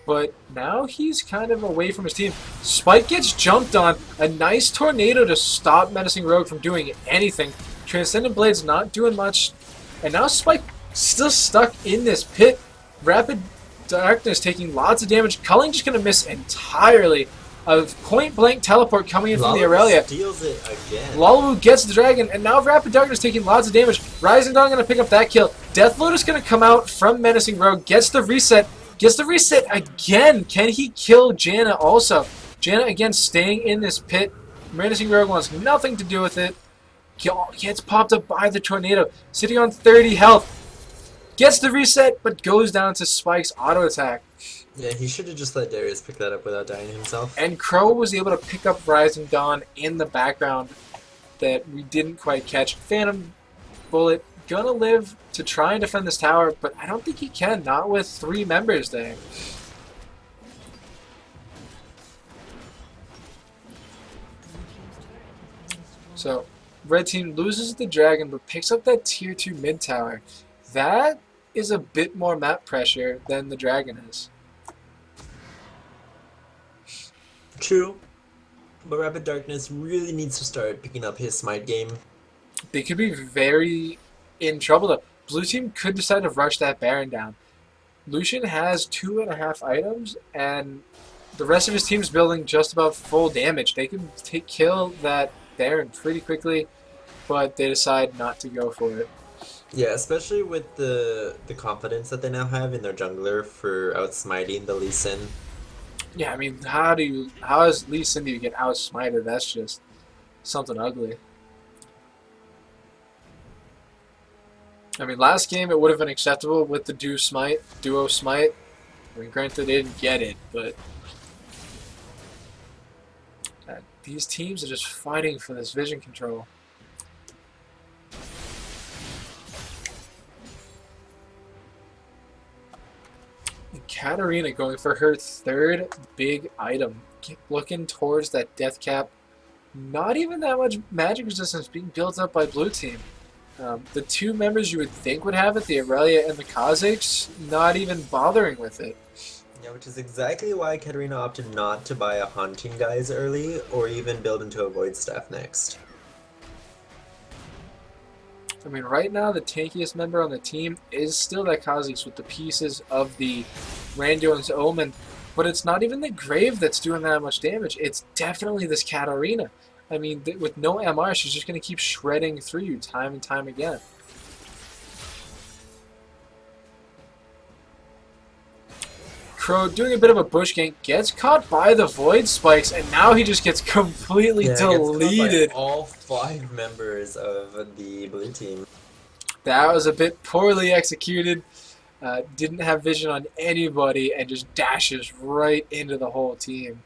But now he's kind of away from his team. Spike gets jumped on. A nice tornado to stop Menacing Rogue from doing anything. Transcendent Blade's not doing much. And now Spike still stuck in this pit. Rapid Darkness taking lots of damage. Culling just going to miss entirely. A point-blank teleport coming in from the Aurelia. Steals it again. Lalawu gets the dragon, and now Rapid Darkness taking lots of damage. Rising Dawn going to pick up that kill. Death Lotus going to come out from Menacing Rogue. Gets the reset. Gets the reset again. Can he kill Janna also? Janna again staying in this pit. Menacing Rogue wants nothing to do with it. Gets popped up by the tornado. Sitting on 30 health. Gets the reset, but goes down to Spike's auto attack. Yeah, he should have just let Darius pick that up without dying himself. And Crow was able to pick up Rising Dawn in the background that we didn't quite catch. Phantom Bullet gonna live to try and defend this tower, but I don't think he can, not with 3 members there. So, red team loses the dragon, but picks up that tier 2 mid tower. That is a bit more map pressure than the dragon is. True, but Rapid Darkness really needs to start picking up his smite game. They could be very in trouble though. Blue team could decide to rush that Baron down. Lucian has 2.5 items, and the rest of his team's building just about full damage. They can kill that Baron pretty quickly, but they decide not to go for it. Yeah, especially with the confidence that they now have in their jungler for outsmiting the Lee Sin. Yeah, I mean, how is Lee Sin do you get outsmited? That's just something ugly. I mean, last game it would have been acceptable with the duo smite. I mean, granted they didn't get it, but these teams are just fighting for this vision control. Katarina going for her 3rd big item. Looking towards that death cap. Not even that much magic resistance being built up by blue team. The 2 members you would think would have it, the Aurelia and the Kha'Zix, not even bothering with it. Yeah, which is exactly why Katarina opted not to buy a Haunting Guise early, or even build into a Void Staff next. I mean, right now the tankiest member on the team is still that Kha'Zix with the pieces of the Randion's Omen, but it's not even the Grave that's doing that much damage. It's definitely this Katarina. I mean, with no MR, she's just going to keep shredding through you time and time again. Crow doing a bit of a bush gank, gets caught by the Void Spikes, and now he just gets completely deleted. Gets caught by all 5 members of the blue team. That was a bit poorly executed. Didn't have vision on anybody and just dashes right into the whole team.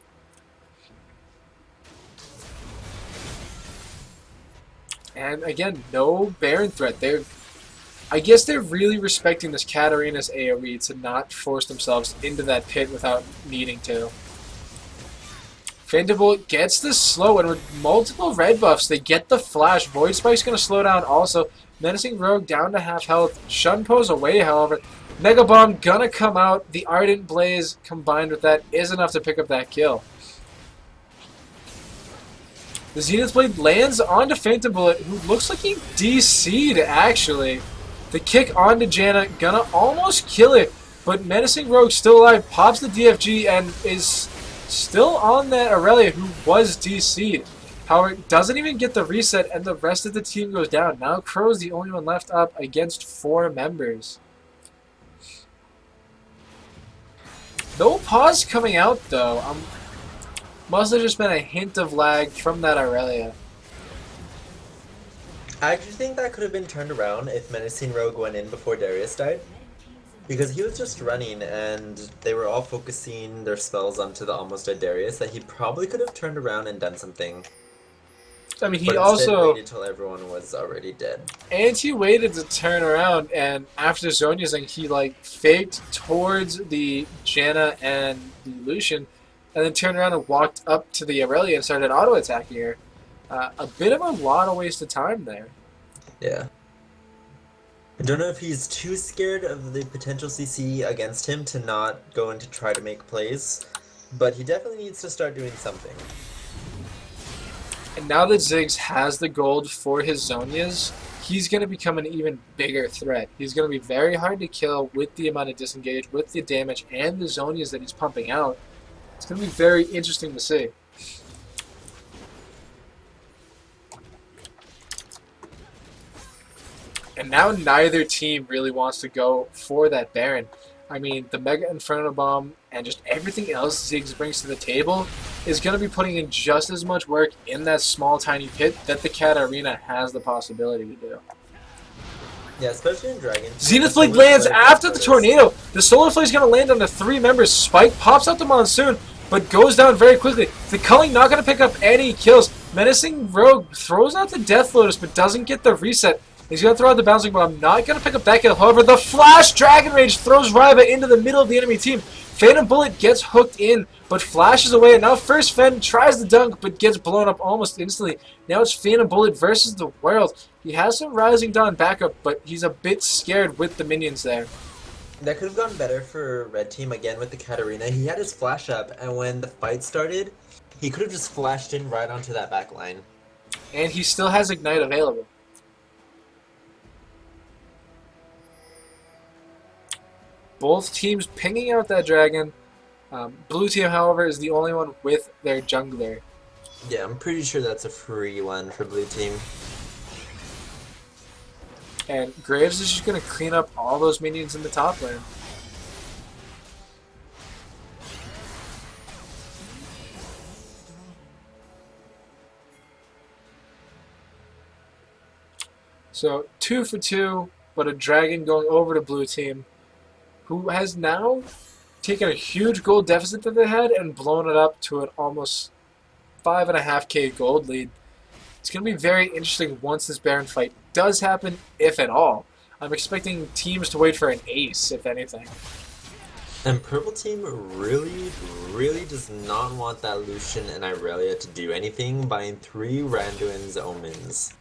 And again, no Baron threat. I guess they're really respecting this Katarina's AoE to not force themselves into that pit without needing to. Fandible gets the slow, and with multiple red buffs, they get the flash. Void Spike's going to slow down also. Menacing Rogue down to half health. Shunpo's away, however. Mega Bomb gonna come out. The Ardent Blaze combined with that is enough to pick up that kill. The Zenith Blade lands onto Phantom Bullet, who looks like he DC'd actually. The kick onto Janna, gonna almost kill it, but Menacing Rogue still alive, pops the DFG and is still on that Aurelia who was DC'd. However, doesn't even get the reset and the rest of the team goes down. Now Crow's the only one left up against 4 members. No pause coming out though. Must have just been a hint of lag from that Aurelia. I actually think that could have been turned around if Menacing Rogue went in before Darius died. Because he was just running and they were all focusing their spells onto the almost dead Darius that he probably could have turned around and done something. I mean, he but also waited till everyone was already dead. And he waited to turn around, and after Zhonya's, he like faked towards the Janna and the Lucian, and then turned around and walked up to the Aurelia and started auto attacking her. A bit of a lot of wasted time there. Yeah. I don't know if he's too scared of the potential CC against him to not go in to try to make plays, but he definitely needs to start doing something. And now that Ziggs has the gold for his Zhonyas, he's going to become an even bigger threat. He's going to be very hard to kill with the amount of disengage, with the damage, and the Zhonyas that he's pumping out. It's going to be very interesting to see. And now neither team really wants to go for that Baron. I mean, the Mega Inferno Bomb and just everything else Ziggs brings to the table is going to be putting in just as much work in that small, tiny pit that the Katarina has the possibility to do. Yeah, especially in Dragon. Zenith Blade lands after the tornado. The Solar Flare is going to land on the 3 members. Spike pops out the Monsoon, but goes down very quickly. The Culling not going to pick up any kills. Menacing Rogue throws out the Death Lotus, but doesn't get the reset. He's going to throw out the Bouncing Bomb, not going to pick up that kill. However, the Flash Dragon Rage throws Ryba into the middle of the enemy team. Phantom Bullet gets hooked in, but flashes away. And now First Fen tries the dunk, but gets blown up almost instantly. Now it's Phantom Bullet versus the world. He has some Rising Dawn backup, but he's a bit scared with the minions there. That could have gone better for Red Team again with the Katarina. He had his flash up, and when the fight started, he could have just flashed in right onto that back line. And he still has Ignite available. Both teams pinging out that dragon. Blue team, however, is the only one with their jungler. Yeah, I'm pretty sure that's a free one for blue team. And Graves is just going to clean up all those minions in the top lane. So 2 for 2, but a dragon going over to blue team, who has now taken a huge gold deficit that they had and blown it up to an almost 5.5k gold lead. It's going to be very interesting once this Baron fight does happen, if at all. I'm expecting teams to wait for an ace, if anything. And purple team really does not want that Lucian and Irelia to do anything, buying 3 Randuin's Omens.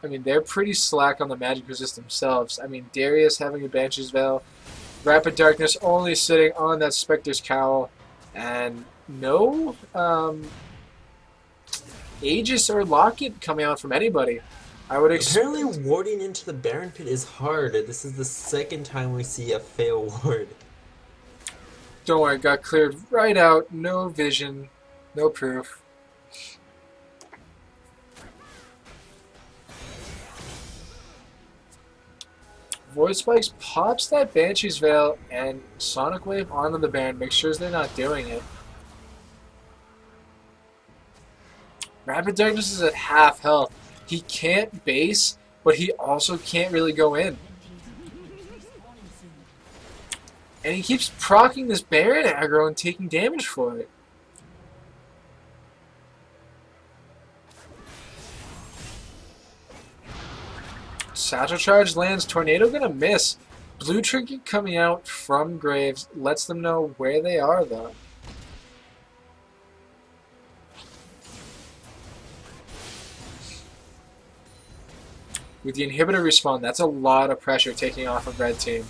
I mean, they're pretty slack on the magic resist themselves. I mean, Darius having a Banshee's Veil, Rapid Darkness only sitting on that Spectre's Cowl, and no Aegis or Locket coming out from anybody. I would Apparently warding into the Baron Pit is hard. This is the second time we see a fail ward. Don't worry, got cleared right out. No vision, no proof. Void Spikes pops that Banshee's Veil and Sonic Wave onto the Baron. Make sure they're not doing it. Rapid Darkness is at half health. He can't base, but he also can't really go in. And he keeps proccing this Baron aggro and taking damage for it. Satchel Charge lands, Tornado gonna miss. Blue Trinket coming out from Graves lets them know where they are though. With the inhibitor respawn, that's a lot of pressure taking off of red team.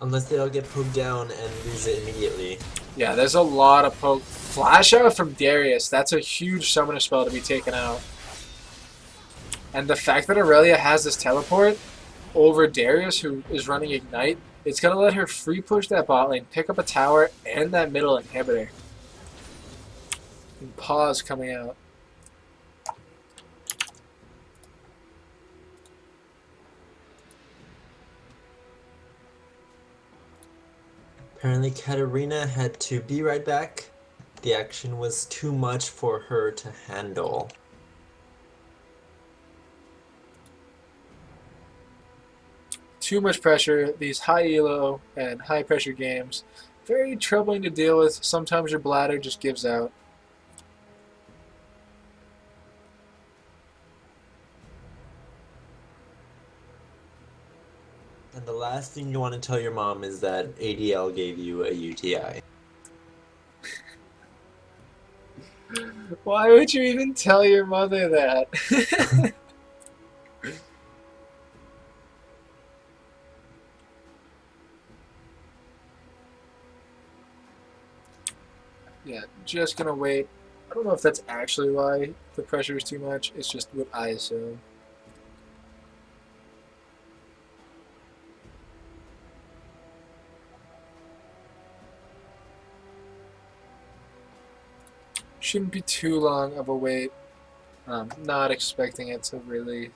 Unless they all get poked down and lose it immediately. Yeah, there's a lot of poke. Flash out from Darius, that's a huge summoner spell to be taken out. And the fact that Aurelia has this teleport over Darius, who is running Ignite, it's going to let her free push that bot lane, pick up a tower, and that middle inhibitor. And pause coming out. Apparently Katarina had to be right back. The action was too much for her to handle. Too much pressure, these high elo and high pressure games, very troubling to deal with. Sometimes your bladder just gives out. And the last thing you want to tell your mom is that ADL gave you a UTI. Why would you even tell your mother that? Yeah, just gonna wait. I don't know if that's actually why the pressure is too much. It's just what I assume. Shouldn't be too long of a wait. Not expecting it to really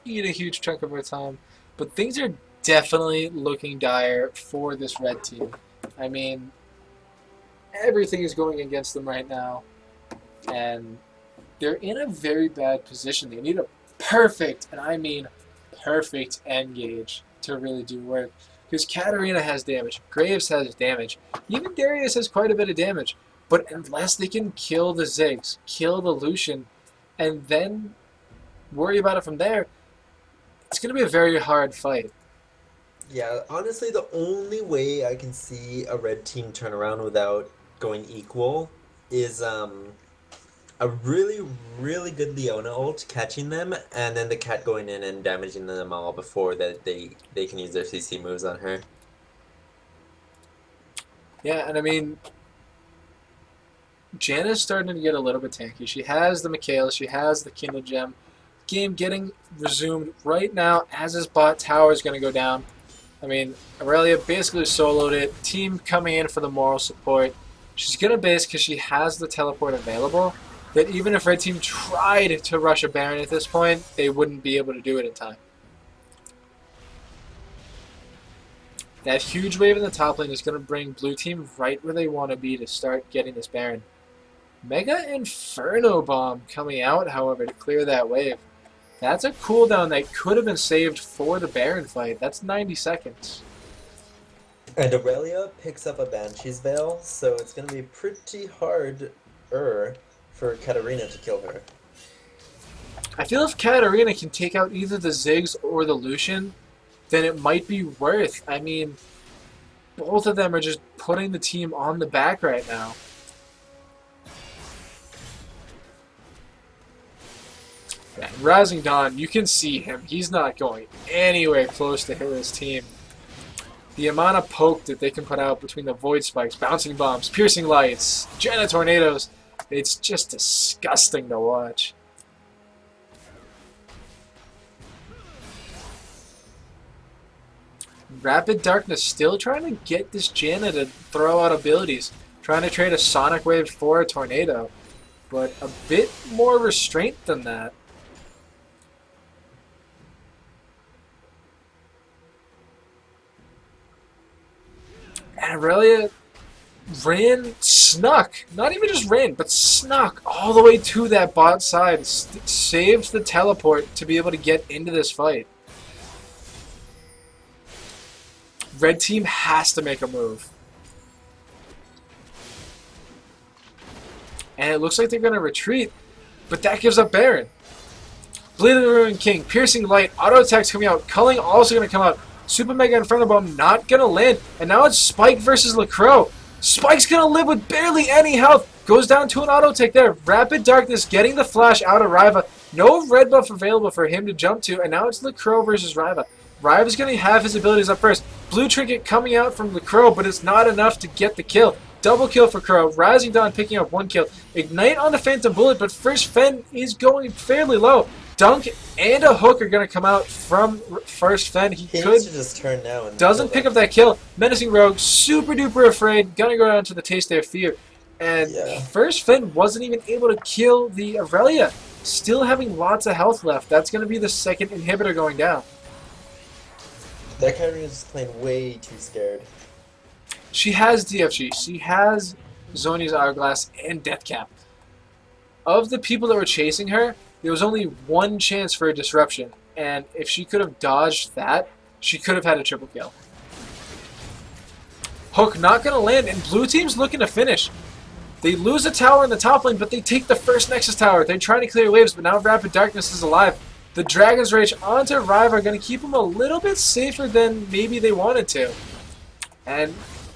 eat a huge chunk of our time. But things are definitely looking dire for this red team. I mean, everything is going against them right now. And they're in a very bad position. They need a perfect, and I mean perfect, engage to really do work. Because Katarina has damage, Graves has damage, even Darius has quite a bit of damage. But unless they can kill the Ziggs, kill the Lucian, and then worry about it from there, it's going to be a very hard fight. Yeah, honestly, the only way I can see a red team turn around without going equal is a really, really good Leona ult catching them, and then the cat going in and damaging them all before that they can use their CC moves on her. Yeah, and I mean, Janna's starting to get a little bit tanky. She has the Michaela, she has the Kindle Gem. Game getting resumed right now as his bot tower is going to go down. I mean, Aurelia basically soloed it. Team coming in for the moral support. She's going to base because she has the teleport available. That even if red team tried to rush a Baron at this point, they wouldn't be able to do it in time. That huge wave in the top lane is going to bring blue team right where they want to be to start getting this Baron. Mega Inferno Bomb coming out, however, to clear that wave. That's a cooldown that could have been saved for the Baron fight. That's 90 seconds. And Aurelia picks up a Banshee's Veil, so it's going to be pretty hard for Katarina to kill her. I feel if Katarina can take out either the Ziggs or the Lucian, then it might be worth. I mean, both of them are just putting the team on the back right now. Yeah, Rising Dawn, you can see him. He's not going anywhere close to hit his team. The amount of poke that they can put out between the Void Spikes, Bouncing Bombs, Piercing Lights, Janna Tornadoes, it's just disgusting to watch. Rapid Darkness still trying to get this Janna to throw out abilities. Trying to trade a Sonic Wave for a Tornado. But a bit more restraint than that. And Aurelia snuck, not even just ran, but snuck all the way to that bot side. Saved the teleport to be able to get into this fight. Red team has to make a move. And it looks like they're going to retreat, but that gives up Baron. Blade of the Ruin King, Piercing Light, Auto Attack's coming out, Culling also going to come out. Super Mega Inferno Bomb not going to land, and now it's Spike versus LaCroix. Spike's going to live with barely any health. Goes down to an auto take there. Rapid Darkness getting the flash out of Riva. No red buff available for him to jump to, and now it's LeCrow versus Riva. Riva's going to have his abilities up first. Blue Trinket coming out from LeCrow, but it's not enough to get the kill. Double kill for Crow. Rising Dawn picking up 1 kill. Ignite on the Phantom Bullet, but first Fen is going fairly low. Dunk and a hook are going to come out from first Fen. He could needs to just turn now and doesn't pick up that kill. Menacing Rogue, super duper afraid. Gonna go down to the Taste Their Fear. And first Fen wasn't even able to kill the Aurelia. Still having lots of health left. That's going to be the second inhibitor going down. That Katarina is just playing way too scared. She has DFG. She has Zhonya's Hourglass and Deathcap. Of the people that were chasing her, there was only one chance for a disruption. And if she could have dodged that, she could have had a triple kill. Hook not going to land, and blue team's looking to finish. They lose a tower in the top lane, but they take the first Nexus tower. They're trying to clear waves, but now Rapid Darkness is alive. The Dragon's Rage onto Riva are going to keep them a little bit safer than maybe they wanted to. And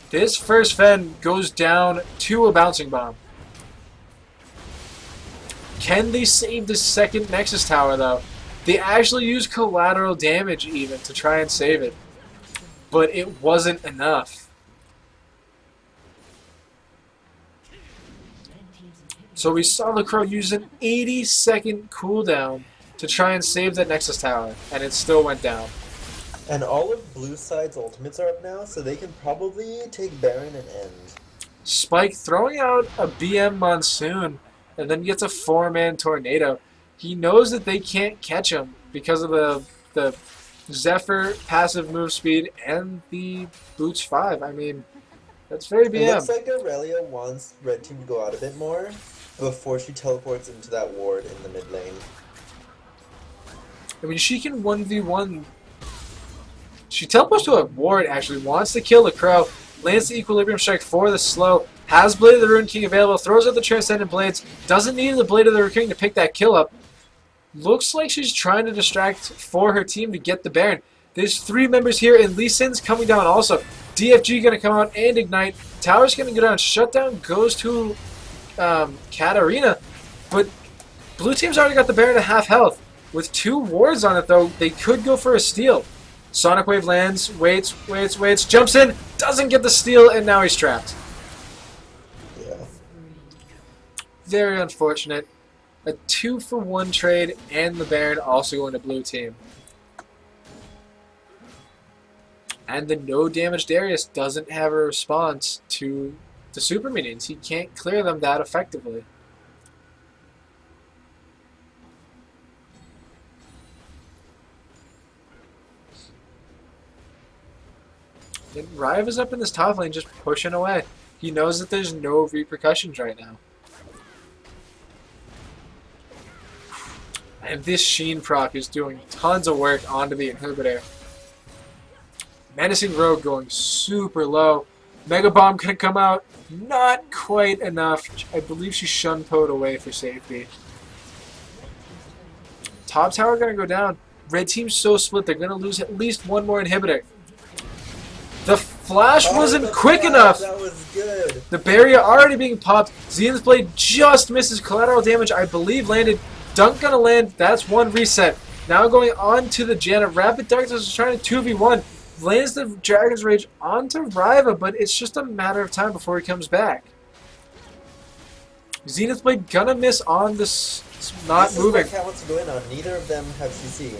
this first Fen goes down to a Bouncing Bomb. Can they save the second Nexus tower, though? They actually use collateral damage even to try and save it. But it wasn't enough. So we saw LeCrow use an 80-second cooldown to try and save that Nexus tower, and it still went down. And all of blue side's ultimates are up now, so they can probably take Baron and end. Spike throwing out a BM Monsoon, and then gets a 4-man Tornado. He knows that they can't catch him because of the Zephyr passive move speed and the Boots 5. I mean, that's very BM. It looks like Aurelia wants red team to go out a bit more before she teleports into that ward in the mid lane. I mean, she can 1v1. She teleports to a ward, actually. Wants to kill the Crow. Lands the Equilibrium Strike for the slow. Has Blade of the Ruined King available. Throws out the Transcendent Blades. Doesn't need the Blade of the Ruined King to pick that kill up. Looks like she's trying to distract for her team to get the Baron. There's 3 members here, and Lee Sin's coming down also. DFG going to come out and Ignite. Tower's going to go down. Shutdown goes to Katarina. But blue team's already got the Baron at half health. With 2 wards on it, though, they could go for a steal. Sonic Wave lands, waits, jumps in, doesn't get the steal, and now he's trapped. Yeah. Very unfortunate. A 2-for-1 trade, and the Baron also going to blue team. And the no damage Darius doesn't have a response to the super minions. He can't clear them that effectively. And Riva's up in this top lane just pushing away. He knows that there's no repercussions right now. And this Sheen proc is doing tons of work onto the inhibitor. Menacing Rogue going super low. Mega Bomb gonna come out. Not quite enough. I believe she shun-poed away for safety. Top tower gonna go down. Red team's so split they're gonna lose at least one more inhibitor. The flash wasn't quick enough. That was good. The barrier already being popped. Zen's Blade just misses. Collateral damage, I believe, landed. Dunk gonna land. That's 1 reset. Now going on to the Janna. Rapid Darkness is trying to 2v1. Lands the Dragon's Rage onto Riva, but it's just a matter of time before he comes back. Zenith Blade gonna miss on this not moving. This is what Cat wants to go in on. Neither of them have CC.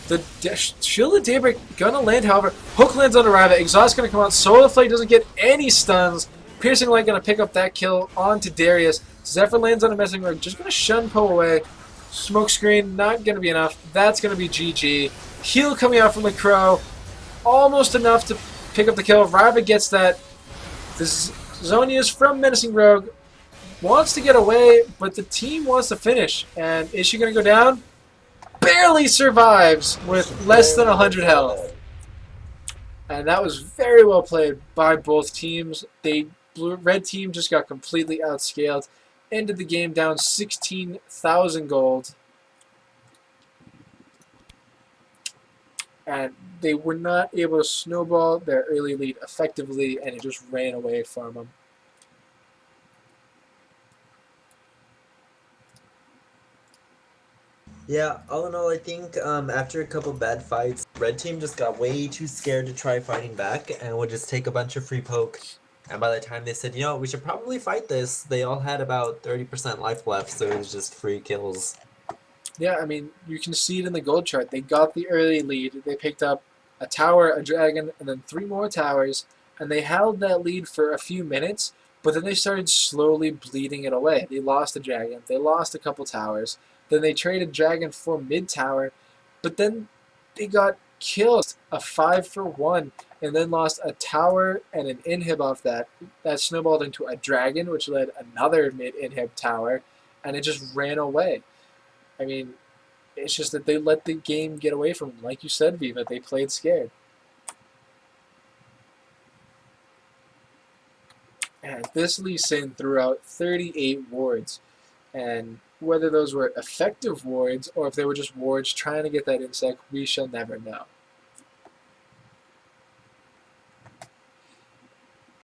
The Shield of Daybreak gonna land, however. Hook lands on Riva. Exhaust gonna come out. Solar Flake doesn't get any stuns. Piercing Light gonna pick up that kill onto Darius. Zephyr lands on a Messing Rug. Just gonna shun Poe away. Smoke Screen not gonna be enough. That's gonna be GG. Heal coming out from the Crow. Almost enough to pick up the kill. Riva gets that. This Zonia's from Menacing Rogue. Wants to get away, but the team wants to finish. And is she gonna go down? Barely survives with less than 100 health. And that was very well played by both teams. Red team just got completely outscaled. Ended the game down 16,000 gold. And they were not able to snowball their early lead effectively, and it just ran away from them. Yeah, all in all, I think after a couple bad fights, red team just got way too scared to try fighting back and would just take a bunch of free poke. And by the time they said, you know, we should probably fight this, they all had about 30% life left, so it was just free kills. Yeah, I mean, you can see it in the gold chart. They got the early lead. They picked up a tower, a dragon, and then three more towers, and they held that lead for a few minutes, but then they started slowly bleeding it away. They lost a dragon, they lost a couple towers, then they traded dragon for mid tower, but then they got killed a 5-for-1 and then lost a tower and an inhib off that. That snowballed into a dragon, which led another mid inhib tower, and it just ran away. I mean, it's just that they let the game get away from them. Like you said, Viva, they played scared. And this Lee Sin threw out 38 wards. And whether those were effective wards or if they were just wards trying to get that insect, we shall never know.